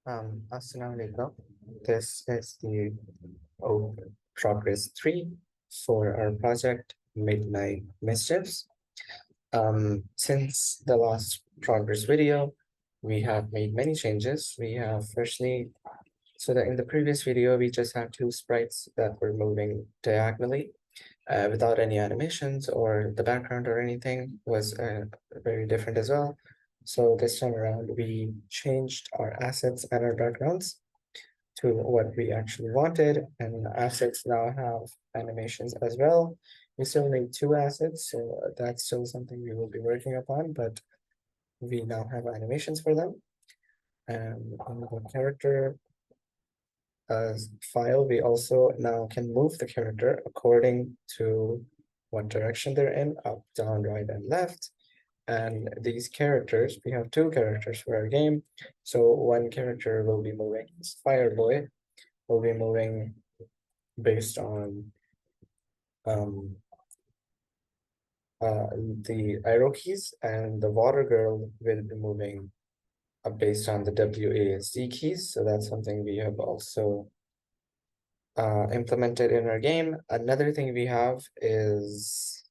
Assalamu alaikum. This is the progress 3 for our project Midnight Mischiefs. Since the last progress video, we have made many changes. We have firstly, so that in the previous video, we just had two sprites that were moving diagonally without any animations, or the background or anything was very different as well. So this time around, we changed our assets and our backgrounds to what we actually wanted, and assets now have animations as well. We still need two assets, so that's still something we will be working upon, but we now have animations for them. And on the character file, we also now can move the character according to what direction they're in, up, down, right, and left. And these characters, we have two characters for our game. So one character will be moving, Fireboy, will be moving based on um, the arrow keys, and the water girl will be moving based on the WASD keys. So that's something we have also implemented in our game. Another thing we have is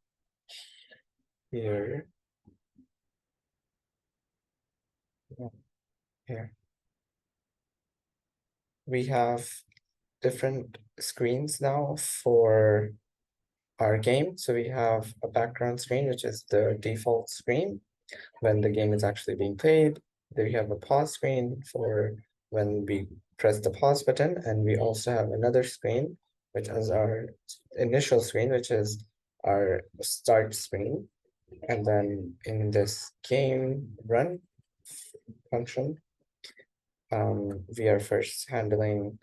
here. Here. We have different screens now for our game. So we have a background screen, which is the default screen when the game is actually being played. Then we have a pause screen for when we press the pause button, and we also have another screen, which is our initial screen, which is our start screen. And then in this game run function, we are first handling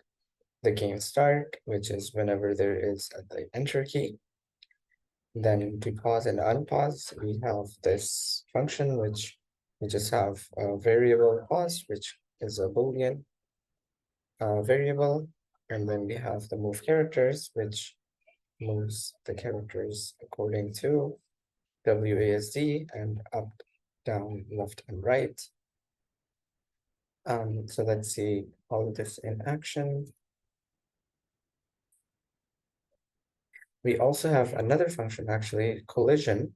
the game start, which is whenever there is the enter key. Then to pause and unpause, we have this function, which we just have a variable pause, which is a Boolean variable. And then we have the move characters, which moves the characters according to WASD and up, down, left, and right. So let's see all of this in action. We also have another function, actually, collision,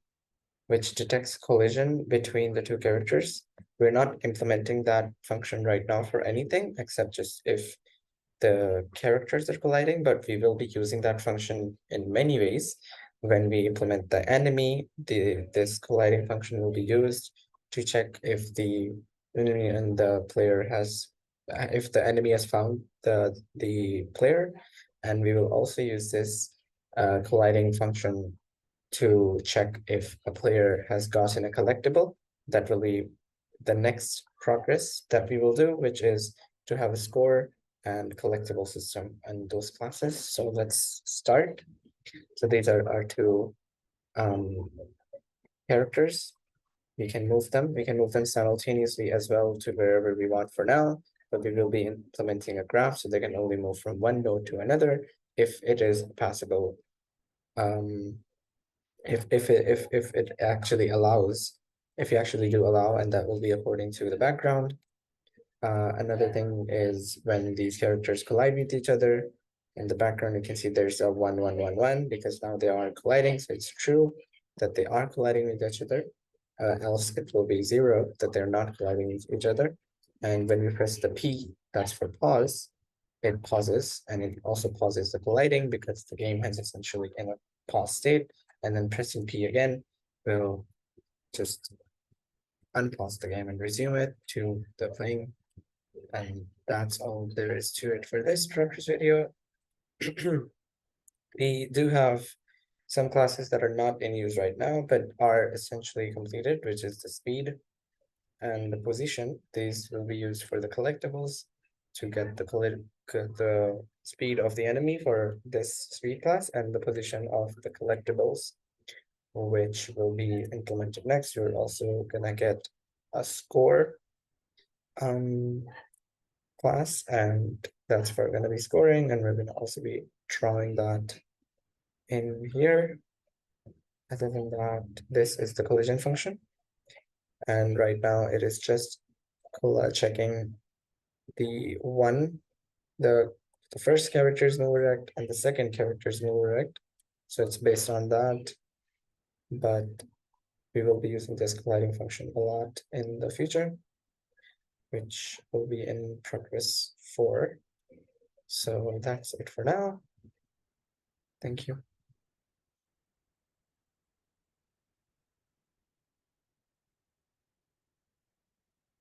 which detects collision between the two characters. We're not implementing that function right now for anything except just if the characters are colliding, but we will be using that function in many ways. When we implement the enemy, this colliding function will be used to check if the enemy and the player has, if the enemy has found the player, and we will also use this colliding function to check if a player has gotten a collectible. That will be the next progress that we will do, which is to have a score and collectible system and those classes. So let's start. So these are our two characters. We can move them. We can move them simultaneously as well to wherever we want for now, but we will be implementing a graph so they can only move from one node to another if it is passable. If it actually allows, if you actually do allow, and that will be according to the background. Another thing is when these characters collide with each other, in the background you can see there's a 1 1 1 1 because now they are colliding, so it's true that they are colliding with each other. Else it will be 0 that they're not colliding with each other. And when we press the P, that's for pause, it pauses, and it also pauses the colliding because the game has essentially in a pause state. And then pressing P again will just unpause the game and resume it to the playing. And that's all there is to it for this progress video. We do have some classes that are not in use right now, but are essentially completed, which is the speed and the position. These will be used for the collectibles to get the speed of the enemy for this speed class, and the position of the collectibles, which will be implemented next. You're also gonna get a score class, and that's for gonna be scoring, and we're gonna also be drawing that in here. Other than that, this is the collision function, and right now it is just checking the the first character is move erect and the second character is move erect. So it's based on that, but we will be using this colliding function a lot in the future, which will be in progress 4. So that's it for now. Thank you.